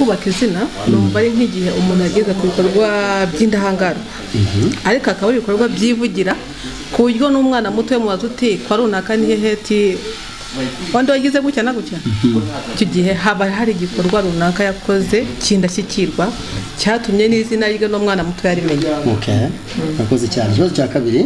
kubaka izina numva ari nk'igihe umuntu ageze ku bikorwa by'indahangarwa ariko akaba ari ibikorwa byivugira ku buryo n'umwana muto mubaza uti kwa runaka ni hehe ti wandi wagize gutya na gutya icyo gihe haba hari igikorwa runaka yakoze kindashyikirwa cyatumye n'izina rye n'umwana muto yarimenye. Nakoze cyane. Ikibazo cya kabiri,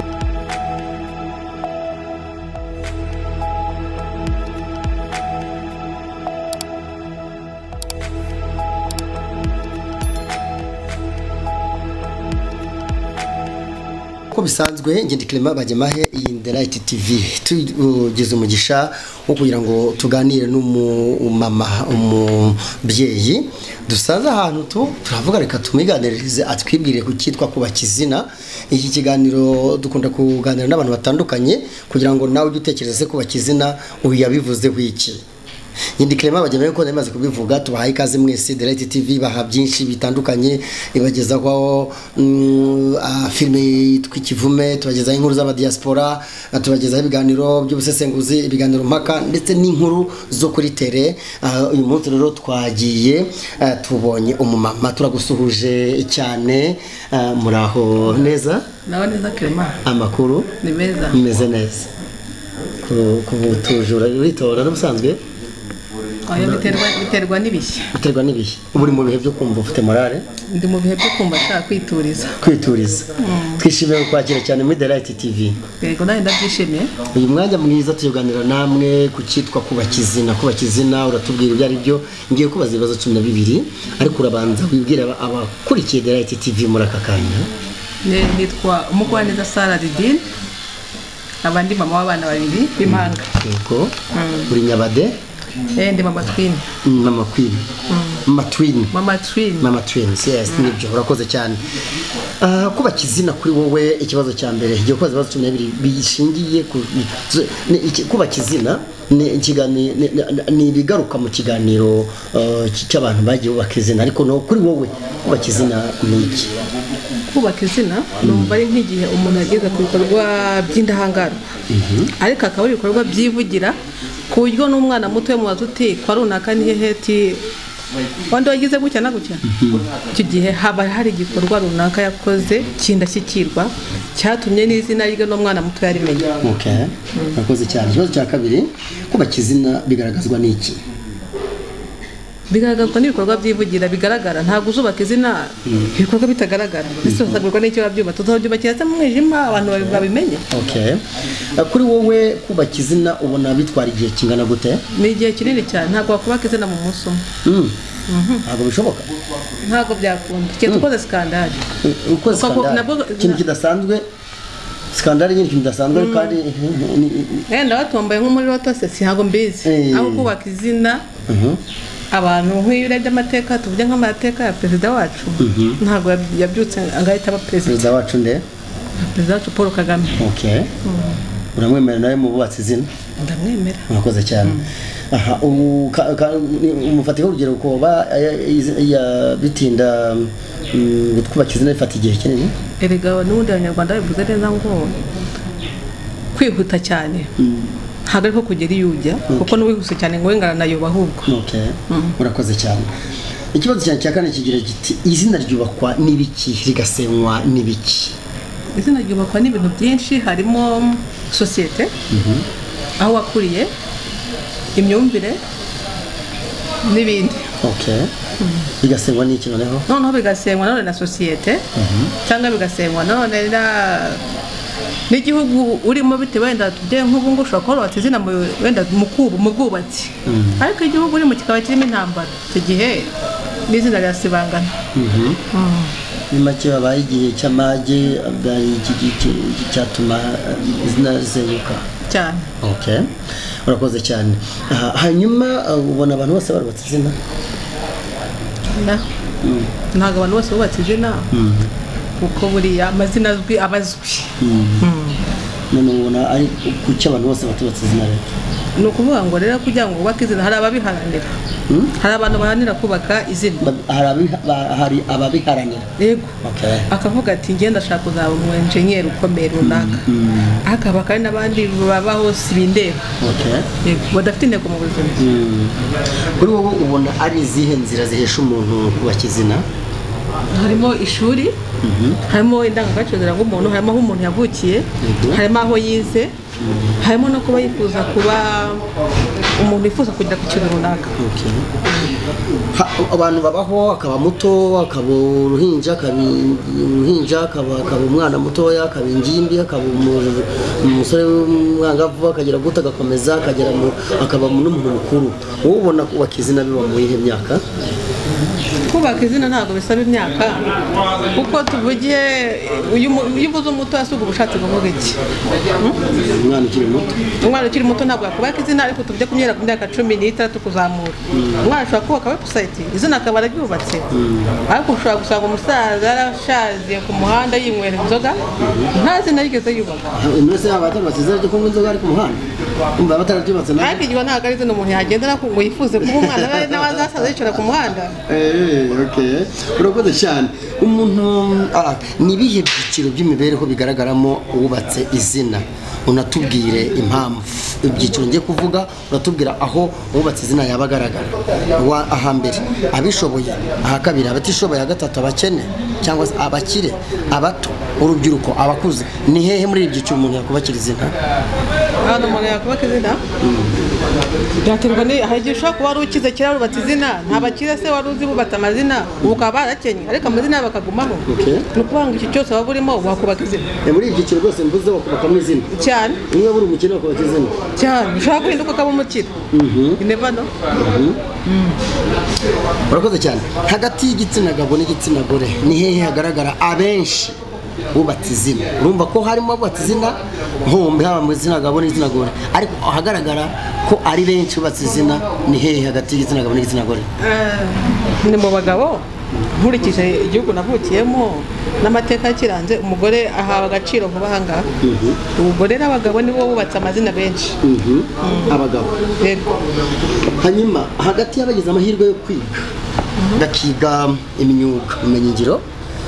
ko bisanzwe ngende Clement Bagemahe iyi Light TV tugize umugisha wo kugira ngo tuganire n'umumama umubyeyi dusaza ahantu turavuga reka tumiganirize atwibwire ku cyitwa kubaka izina. Iki kiganiro dukunda kuganira n'abantu batandukanye kugira ngo nawe ujye utekereze kubaka izina uyu yabivuzeho iki. Ngende Clement Bagemahe ko namaze kubivuga tubahaye ikaze mwese Light TV baha byinshi bitandukanye ibagezaho filme twikivume tubagezaho inkuru z'aba diaspora tubagezaho ibiganiro by'ubusesenguzi ibiganiro mpaka ndetse n'inkuru zo kuri tele. Uyu munsi rero twagiye tubonye umumama turagusuhuje cyane muraho neza. Nawe neza Clement, amakuru ni meza meze neza kubutujura bitora n'ubusanzwe biterwa n'ibishya. Biterwa n'ibishya. Uburi mu bihe byo kumva ufite morale? Ndi mu bihe byo kumva ashaka kwituriza. Twishimiye kwakira cyane muri Light TV. Yego nawe ndabyishimiye. Uyu mwanya mwiza tuyoganira namwe ku cyitwa kubaka izina. Kubaka izina uratubwira ibyo ari byo. Ngiye kubaza ibibazo 12 ariko urabanza wibwira abakurikiye Light TV muri aka kanya. Nitwa Umugore Saladin. Abandi mama w'abana babiri b'impanga. Yego. Uri Nyabade? Ndi mama twin. Mama queen. Mama twin. Yes, nibyo urakoze cyane. Kubaka izina kuri wowe ikibazo cya mbere igiye kubaza ibibazo 12 bishingiye ku kubaka izina ni bigaruka mu kiganiro cy'abantu bagiye bubaka izina ariko no kuri wowe kubaka izina ni iki? Kubaka izina numva ari nk'igihe umuntu ageze ku bikorwa by'indahangarwa ariko akaba ari ibikorwa byivugira ku buryo n'umwana muto mubaza uti kwa runaka ni hehe ti wandi wagize gutya na gutya icyo gihe haba hari igikorwa runaka yakoze kindashyikirwa cyatumye n'izina rye n'umwana muto yarimenye. Nakoze cyane. Ikibazo cya kabiri, kubaka izina bigaragazwa n'iki? Bigaragazwa n'ibikorwa byivugira bigaragara. Ntabwo uzubaka izina ibikorwa bitagaragara. Ese usabwa n'icyo babyuba tuzabyubakira se mu mwijima abantu babimenye. Kuri wowe kubaka izina ubona bitwara igihe kingana gute? Ni igihe kinini cyane. Ntabwo wakubaka izina mu munsi umwe. Ntabwo bishoboka. Ntabwo byakunda. Cyo ukoze skandal. Ukoze skandal. Kintu kidasanzwe. Skandal nyinshi kidasanzwe kandi ndabatombaye nk'umuri watose si ntabwo mbizi. Aho kubaka izina abantu nk'iyo urebye amateka tuvuge nk'amateka ya perezida wacu ntabwo yabyutse angahita aba perezida wacu nde? Perezida wacu Paul Kagame. Uramwemera nawe mu bubatsi izina? Ndamwemera. Murakoze cyane. Umufatiho urugero ko bitinda kubaka izina bifata igihe kinini? Erega n'ubundi abanyarwanda babivuze neza ngo kwihuta cyane ntabwo ariko kugera iyo ujya kuko n'uwihuse cyane ngo wengana nayo bahubwo. Urakoze cyane. Ikibazo cyane cya kane kigira giti izina ryubakwa n'ibiki rigasenywa n'ibiki? Izina ryubakwa n'ibintu byinshi harimo sosiyete aho wakuriye imyumvire n'ibindi. Bigasenywa n'iki noneho? Noneho bigasenywa none na sosiyete cyangwa bigasenywa none n'igihugu urimo bite wenda tujye nk'ubu ngo ushobora kuba wabatse izina wenda mu bwubatsi ariko igihugu urimo kikaba kirimo intambara icyo gihe n'izina rirasibangana. Ni make babaye igihe cy'amage bwari iki cyatuma izina risenyuka cyane. Urakoze cyane. Hanyuma ubona abantu bose barubatse izina? Ntabwo abantu bose bubatse izina kuko buriya amazina azwi abazwi. None ubona ari kuki abantu bose batubatse izina rero? Ni ukuvuga ngo rero kugira ngo wubake izina hari ababiharanira hari abantu bahanira kubaka izina, hari ababiharanira. yego, akavuga ati ngenda ndashaka kuzaba umu engineer ukomeye runaka, akaba kandi n'abandi babaho sibindeba, yego, badafite intego mu buzima. Kuri wowe ubona ari izihe nzira zihesha umuntu kubaka izina? Harimo ishuri, harimo indangagaciro ziranga umuntu, harimo aho umuntu yavukiye, harimo aho yize, harimo no kuba yifuza kuba umuntu wifuza kugera ku kintu runaka. Abantu babaho akaba muto, akaba uruhinja, akaba umwana mutoya, akaba ingimbi, akaba umusore w'umwangavu, akagera guta agakomeza akaba n'umuntu mukuru. Wowe ubona kubaka izina biba mu yihe myaka? Kubaka izina ntabwo bisaba imyaka, kuko tuvugiye uyu uvuze umuto asuga ubushatse kuvuga iki? Umwana ukiri muto ntabwo yakubaka izina, ariko tuvuge ku myaka 16 kuzamura. Umwana ashobora kubaka website, izina akaba araryubatse, ariko ushobora gusanga umusaza yarashaje ku muhanda yinywera inzoga, nta zina yigeze yubaka. Mwese abatarutse izina ryo kunywa inzoga ari ku muhanda, umva batararyubatse nawe. Ariko igihe ntabwo ari izina umuntu yagendera ngo yifuze kuba umwana n'abazasaza yicara ku muhanda. Urakoze cyane. Umuntu nibihe byiciro by'imibereho bigaragaramo uwubatse izina? Unatubwire impamvu. Ibyiciro ngiye kuvuga uratubwira aho uwubatse izina yaba agaragara. Ahambere abishoboye, aha kabiri abatishoboye, gatatu abakene cyangwa abakire, abato, urubyiruko, abakuze. Ni hehe muri ibi byiciro umuntu yakubakira izina? Hano umuntu yakubaka izina byaterwa hari igihe ushobora kuba wari ukize kera wubatse izina, nta bakire se wari uzi bubatse amazina, ubu ukaba barakenye, ariko amazina bakagumaho. Ni ukuvuga ngo iki cyose waba urimo wakubaka izina. Muri ibi byiciro rwose mvuze wakubakamo izina cyane. Niba buri umukire wakubaka izina cyane, ushobora guhinduka ukaba umukire. Never know. Urakoze cyane. Hagati y'igitsina gabo n'igitsina gore ni hehe hagaragara abenshi bubatse izina? Urumva ko harimo abubatse izina nkombe, haba mu gitsina gabo n'igitsina gore, ariko hagaragara ko ari benshi bubatse izina ni hehe hagati y'igitsina gabo n'igitsina gore? Ni mu bagabo. Nkurikije igihugu navukiyemo n'amateka kiranze, umugore ahawe agaciro vuba ahangaha. Umugore n'abagabo nibo bubatse amazina benshi. Abagabo, yego. Hanyuma hagati y'abagize amahirwe yo kwiga bakiga imyuga, ubumenyingiro,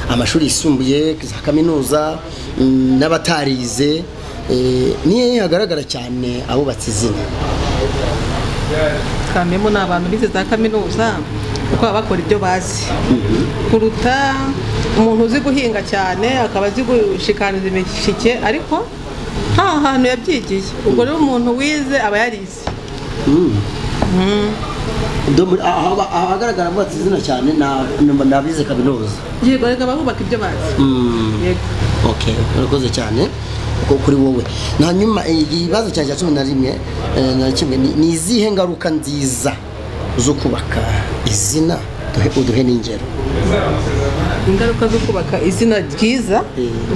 amashuri yisumbuye, za kaminuza, n'abatarize, niye hagaragara cyane abubatse izina? Kamemo n'abantu bize za kaminuza, kuko bakora ibyo bazi, kuruta umuntu uzi guhinga cyane akaba azi gushikaniza imishike, ariko nta hantu yabyigiye. Ubwo rero umuntu wize aba yarize. Ahagaragara abubatse izina cyane n'abize kaminuza. Yego, reka babubaka ibyo bazi. Yego. Okay, urakoze cyane kuri wowe. Hanyuma ikibazo cya 11 ni izihe ngaruka nziza zo kubaka izina? Uduhe n'ingero. Ingaruka zo kubaka izina ryiza,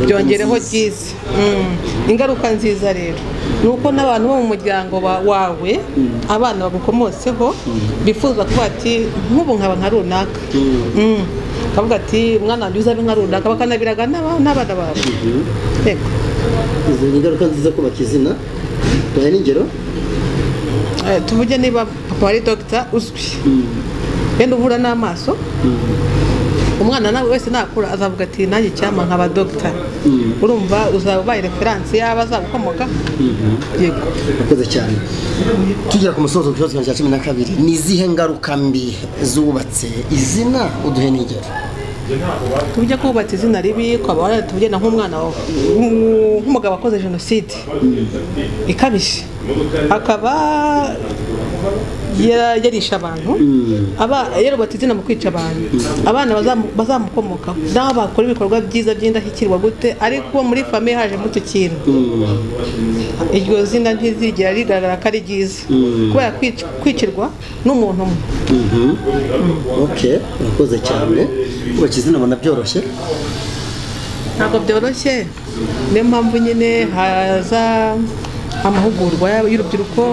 byongereho ryiza. Ingaruka nziza rero nuko n'abantu bo mu muryango wawe, abana bagukomotseho, bifuza kuba ati nk'ubu nkaba nka runaka, kavuga ati umwana wanjye uzabe nka runaka, bakanabiraga n'abana babo. Yego, izo ingaruka nziza kubaka izina. Duhe n'ingero. Tuvuge niba papa wari doctor uzwi, yenda uvura n'amaso, umwana nawe wese nakura azavuga ati nanjye cyama nkaba doctor. Urumva uzaba ubaye reference y'abazagukomoka. Yego, urakoze cyane. Tugira ku musozo ku kibazo cya 12, ni izihe ngaruka mbi zubatse izina? Uduhe n'ingero. Tujya kubatse izina ribi, kwaba waratugenda nk'umwana nk'umugabo wakoze jenoside ikabishe, akaba yarisha abantu, yarubatse izina mu kwica abantu, abana bazamukomokaho nabo bakora ibikorwa byiza by'indashyikirwa gute, ariko muri famille haje muto kintu, iryo zina ntizigera rigaragara ko ari ryiza kubera kwicirwa n'umuntu umwe. Okay, urakoze cyane. Kubaka izina ubona byoroshye? Ntabwo byoroshye, niyo mpamvu nyine haza amahugurwa y'urubyiruko,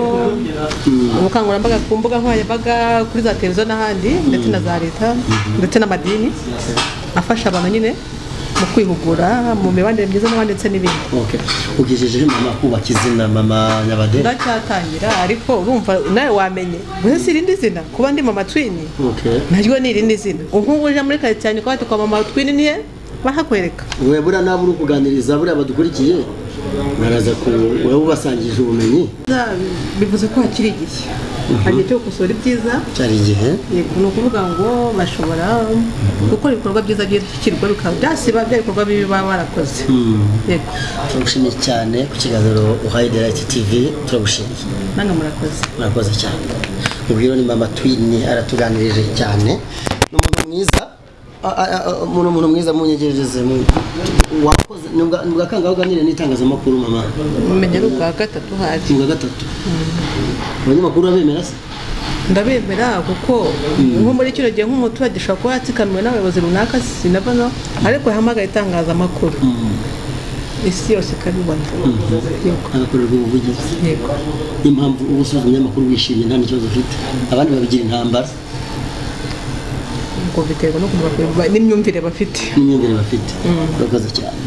ubukangurambaga ku mbuga nkoranyambaga, kuri za televiziyo n'ahandi, ndetse na za leta, ndetse n'amadini, afasha abantu nyine mu kwihugura mu mibanire myiza n'abanditse n'ibindi. Okay. Ugejeje mama Kubaka Izina mama Nyabade. Ndacyatangira ariko urumva nawe wamenye. Gusa si irindi zina kuba ndi mama Twin. Okay. Naryo ni irindi zina. Ubu uje muri kare cyane kwa kwa mama Twin niye bahakwereka. Wewe bura naburi kuganiriza buri abadukurikiye. Naraza ko wewe ubasangije ubumenyi. Bivuze ko hakiri igihe. Hagiye cyo gusura ibyiza. Cyari igihe. Yego no kuvuga ngo bashobora gukora ibikorwa byiza by'ikirwa bikaba byasiba bya bikorwa bibi baba barakoze. Yego. Turagushimiye cyane ku kiganiro uhaye The Light TV turagushimiye. Nanga murakoze. Murakoze cyane. Ubwiro ni mama Twin aratuganirije cyane. N'umuntu mwiza umuntu mwiza munyegereze wakoze nubwa kangaho ganire n'itangazamakuru mama. Menya rubwa gatatu hari. Ubwa gatatu. Abanyamakuru abemera se? Ndabemera kuko nko muri kino gihe nk'umuturage ashobora kuba yatsikanwe n'abayobozi runaka sinabona ariko yahamagaye itangazamakuru. Isi yose ikabibona. Agakorerwa ubuvugizi. Yego. Impamvu ubusubiza umunyamakuru wishimye nta n'ikibazo ufite. Abandi babigira intambara. Ngo biterwa no kumva n'imyumvire bafite. N'imyumvire bafite. Urakoze cyane.